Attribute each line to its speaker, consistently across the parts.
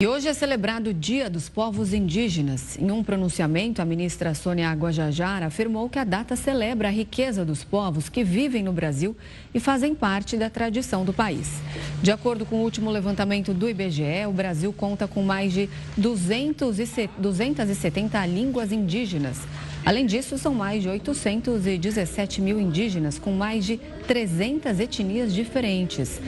Speaker 1: E hoje é celebrado o Dia dos Povos Indígenas. Em um pronunciamento, a ministra Sônia Guajajara afirmou que a data celebra a riqueza dos povos que vivem no Brasil e fazem parte da tradição do país. De acordo com o último levantamento do IBGE, o Brasil conta com mais de 270 línguas indígenas. Além disso, são mais de 817 mil indígenas, com mais de 300 etnias diferentes.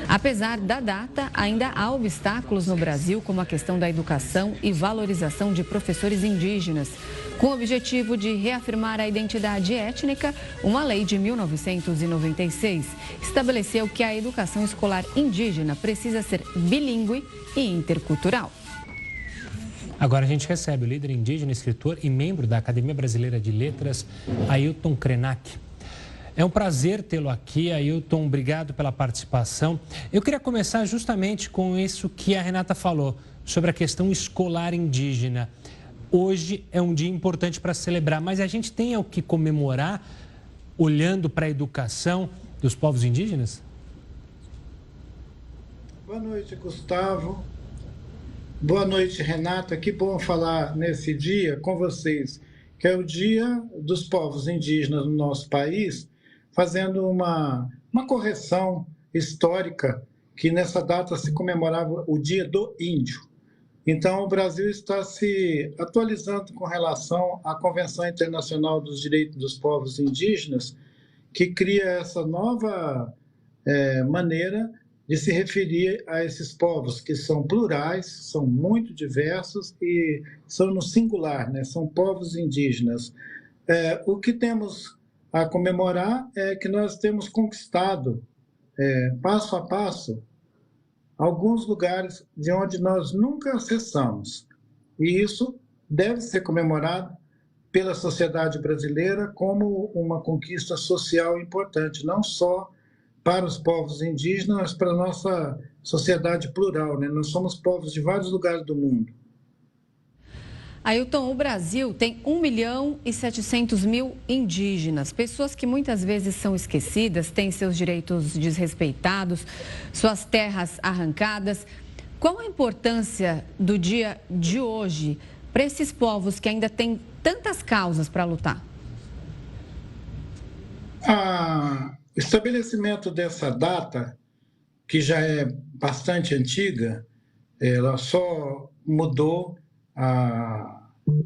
Speaker 1: Apesar da data, ainda há obstáculos no Brasil, como a questão da educação e valorização de professores indígenas. Com o objetivo de reafirmar a identidade étnica, uma lei de 1996 estabeleceu que a educação escolar indígena precisa ser bilíngue e intercultural.
Speaker 2: Agora a gente recebe o líder indígena, escritor e membro da Academia Brasileira de Letras, Ailton Krenak. É um prazer tê-lo aqui, Ailton, obrigado pela participação. Eu queria começar justamente com isso que a Renata falou, sobre a questão escolar indígena. Hoje é um dia importante para celebrar, mas a gente tem o que comemorar olhando para a educação dos povos indígenas?
Speaker 3: Boa noite, Gustavo. Boa noite, Renata. Que bom falar nesse dia com vocês, que é o Dia dos Povos Indígenas no nosso país, fazendo uma correção histórica, que nessa data se comemorava o Dia do Índio. Então, o Brasil está se atualizando com relação à Convenção Internacional dos Direitos dos Povos Indígenas, que cria essa nova maneira de se referir a esses povos, que são plurais, são muito diversos e são no singular, né? São povos indígenas. O que temos a comemorar é que nós temos conquistado, passo a passo, alguns lugares de onde nós nunca acessamos. E isso deve ser comemorado pela sociedade brasileira como uma conquista social importante, não só para os povos indígenas, mas para a nossa sociedade plural, né? Nós somos povos de vários lugares do mundo.
Speaker 1: Ailton, o Brasil tem 1.700.000 indígenas, pessoas que muitas vezes são esquecidas, têm seus direitos desrespeitados, suas terras arrancadas. Qual a importância do dia de hoje para esses povos que ainda têm tantas causas para lutar?
Speaker 3: O estabelecimento dessa data, que já é bastante antiga, ela só mudou o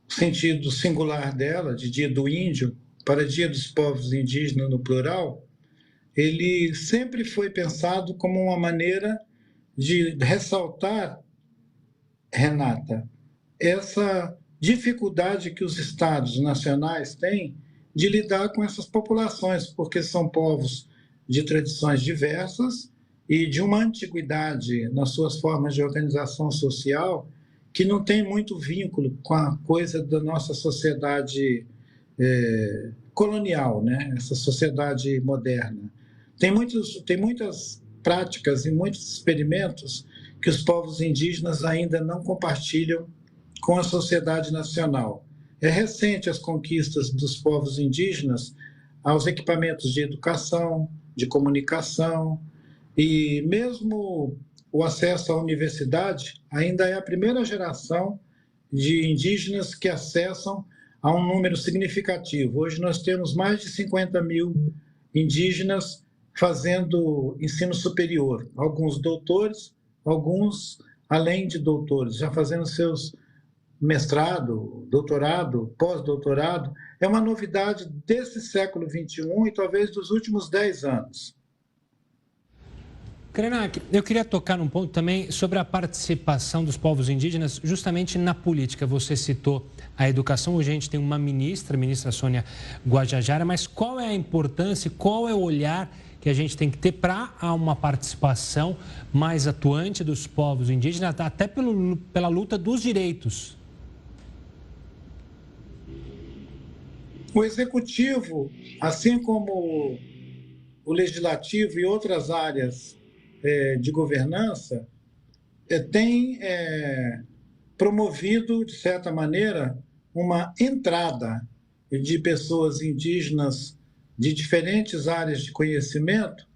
Speaker 3: sentido singular dela, de Dia do Índio, para Dia dos Povos Indígenas no plural. Ele sempre foi pensado como uma maneira de ressaltar, Renata, essa dificuldade que os estados nacionais têm de lidar com essas populações, porque são povos de tradições diversas e de uma antiguidade nas suas formas de organização social que não tem muito vínculo com a coisa da nossa sociedade colonial, né? Essa sociedade moderna. Tem muitas práticas e muitos experimentos que os povos indígenas ainda não compartilham com a sociedade nacional. É recente as conquistas dos povos indígenas aos equipamentos de educação, de comunicação, e mesmo o acesso à universidade ainda é a primeira geração de indígenas que acessam a um número significativo. Hoje nós temos mais de 50 mil indígenas fazendo ensino superior, alguns doutores, alguns além de doutores, já fazendo seus mestrado, doutorado, pós-doutorado. É uma novidade desse século XXI e talvez dos últimos 10 anos.
Speaker 2: Krenak, eu queria tocar num ponto também sobre a participação dos povos indígenas justamente na política. Você citou a educação, hoje a gente tem uma ministra, a ministra Sônia Guajajara, mas qual é a importância, qual é o olhar que a gente tem que ter para uma participação mais atuante dos povos indígenas, até pela luta dos direitos?
Speaker 3: O executivo, assim como o legislativo e outras áreas de governança, tem promovido, de certa maneira, uma entrada de pessoas indígenas de diferentes áreas de conhecimento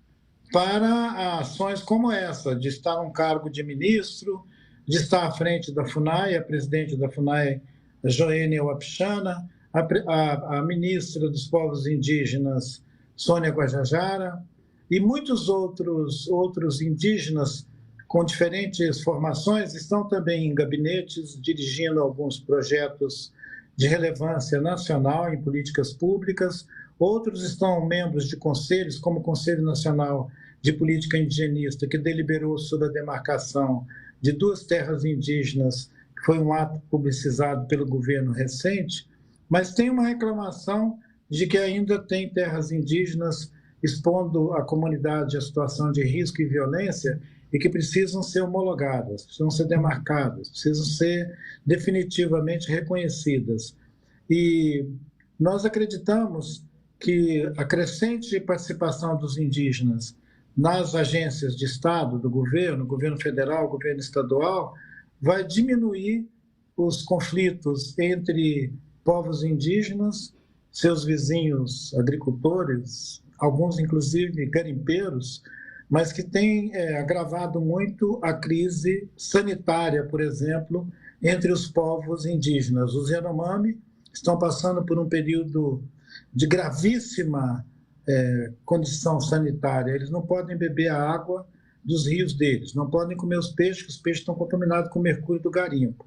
Speaker 3: para ações como essa, de estar num cargo de ministro, de estar à frente da FUNAI, a presidente da FUNAI, Joênia Wapichana, a ministra dos Povos Indígenas, Sônia Guajajara, e muitos outros indígenas com diferentes formações estão também em gabinetes, dirigindo alguns projetos de relevância nacional em políticas públicas. Outros estão membros de conselhos, como o Conselho Nacional de Política Indigenista, que deliberou sobre a demarcação de 2 terras indígenas, que foi um ato publicizado pelo governo recente, mas tem uma reclamação de que ainda tem terras indígenas expondo a comunidade à situação de risco e violência e que precisam ser homologadas, precisam ser demarcadas, precisam ser definitivamente reconhecidas. E nós acreditamos que a crescente participação dos indígenas nas agências de Estado, do governo federal, governo estadual, vai diminuir os conflitos entre povos indígenas, seus vizinhos agricultores, alguns inclusive garimpeiros, mas que tem agravado muito a crise sanitária, por exemplo, entre os povos indígenas. Os Yanomami estão passando por um período de gravíssima condição sanitária. Eles não podem beber a água dos rios deles, não podem comer os peixes estão contaminados com mercúrio do garimpo.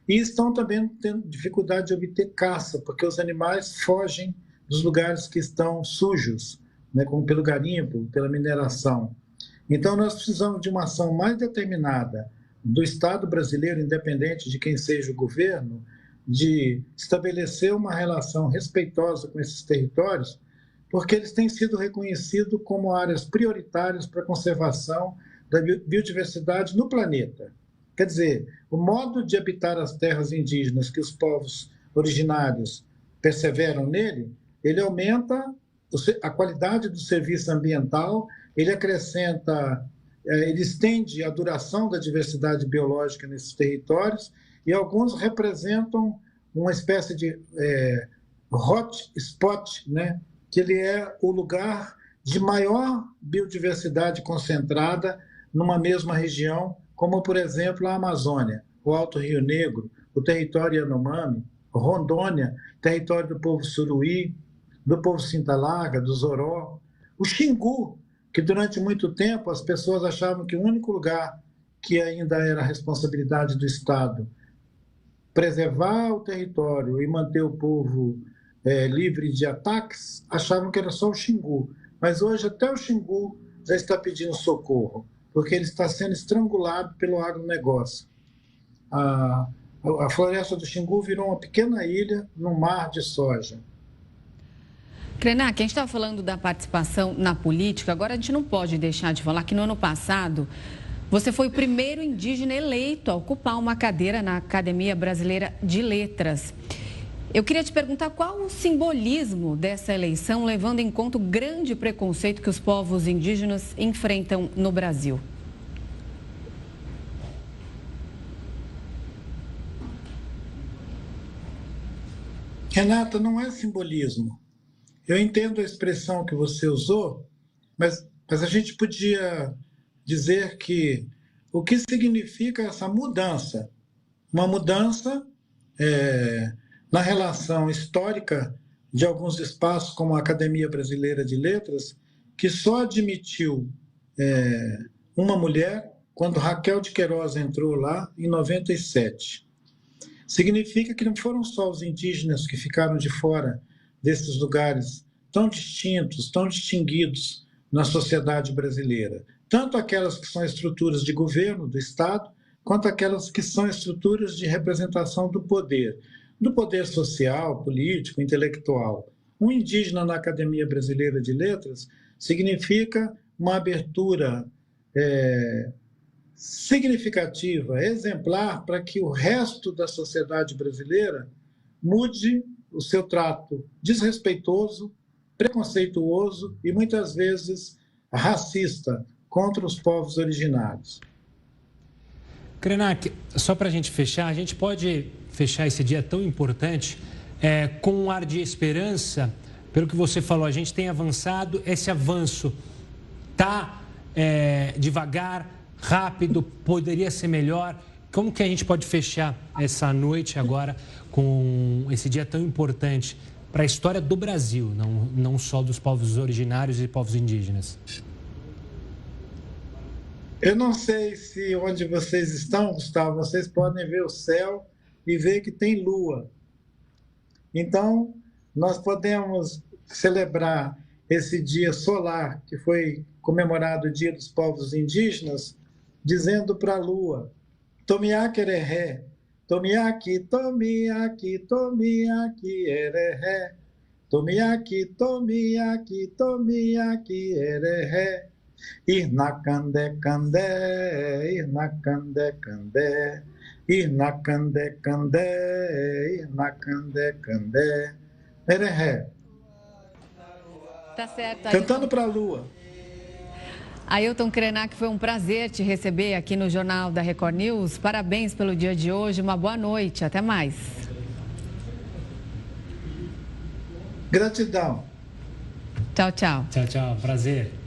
Speaker 3: E estão também tendo dificuldade de obter caça, porque os animais fogem dos lugares que estão sujos, né, como pelo garimpo, pela mineração. Então, nós precisamos de uma ação mais determinada do Estado brasileiro, independente de quem seja o governo, de estabelecer uma relação respeitosa com esses territórios, porque eles têm sido reconhecidos como áreas prioritárias para a conservação da biodiversidade no planeta. Quer dizer, o modo de habitar as terras indígenas que os povos originários perseveram nele, ele aumenta a qualidade do serviço ambiental, ele acrescenta, ele estende a duração da diversidade biológica nesses territórios, e alguns representam uma espécie de hot spot, né? Que ele é o lugar de maior biodiversidade concentrada numa mesma região, como, por exemplo, a Amazônia, o Alto Rio Negro, o território Yanomami, Rondônia, território do povo Suruí, do povo Sintalaga, do Zoró, o Xingu, que durante muito tempo as pessoas achavam que o único lugar que ainda era responsabilidade do Estado preservar o território e manter o povo livre de ataques, achavam que era só o Xingu. Mas hoje até o Xingu já está pedindo socorro, porque ele está sendo estrangulado pelo agronegócio. A floresta do Xingu virou uma pequena ilha no mar de soja.
Speaker 1: Krenak, a gente estava falando da participação na política, agora a gente não pode deixar de falar que no ano passado você foi o primeiro indígena eleito a ocupar uma cadeira na Academia Brasileira de Letras. Eu queria te perguntar qual o simbolismo dessa eleição, levando em conta o grande preconceito que os povos indígenas enfrentam no Brasil.
Speaker 3: Renata, não é simbolismo. Eu entendo a expressão que você usou, mas a gente podia dizer que o que significa essa mudança? Uma mudança na relação histórica de alguns espaços, como a Academia Brasileira de Letras, que só admitiu uma mulher quando Raquel de Queiroz entrou lá em 97. Significa que não foram só os indígenas que ficaram de fora desses lugares tão distintos, tão distinguidos na sociedade brasileira. Tanto aquelas que são estruturas de governo, do Estado, quanto aquelas que são estruturas de representação do poder social, político, intelectual. Um indígena na Academia Brasileira de Letras significa uma abertura significativa, exemplar, para que o resto da sociedade brasileira mude o seu trato desrespeitoso, preconceituoso e muitas vezes racista contra os povos originários.
Speaker 2: Krenak, só para a gente fechar, a gente pode fechar esse dia tão importante com um ar de esperança. Pelo que você falou, a gente tem avançado, esse avanço está devagar, rápido, poderia ser melhor. como que a gente pode fechar essa noite agora com esse dia tão importante para a história do Brasil, não só dos povos originários e povos indígenas?
Speaker 3: Eu não sei se onde vocês estão, Gustavo, vocês podem ver o céu e ver que tem lua. Então, nós podemos celebrar esse dia solar, que foi comemorado o Dia dos Povos Indígenas, dizendo para a lua: Tomiaquereré, tomiaqui, tomiaqui, tomiaqui, ereré, tomiaqui, tomiaqui, tomiaqui, ereré. Irnacandé, candé, irnacandé, candé, irnacandé, candé, irnacandé, candé, ereré.
Speaker 1: Tá certo.
Speaker 3: Cantando para a lua.
Speaker 1: Ailton Krenak, foi um prazer te receber aqui no Jornal da Record News. Parabéns pelo dia de hoje, uma boa noite, até mais.
Speaker 3: Gratidão.
Speaker 1: Tchau, tchau.
Speaker 2: Tchau, tchau, prazer.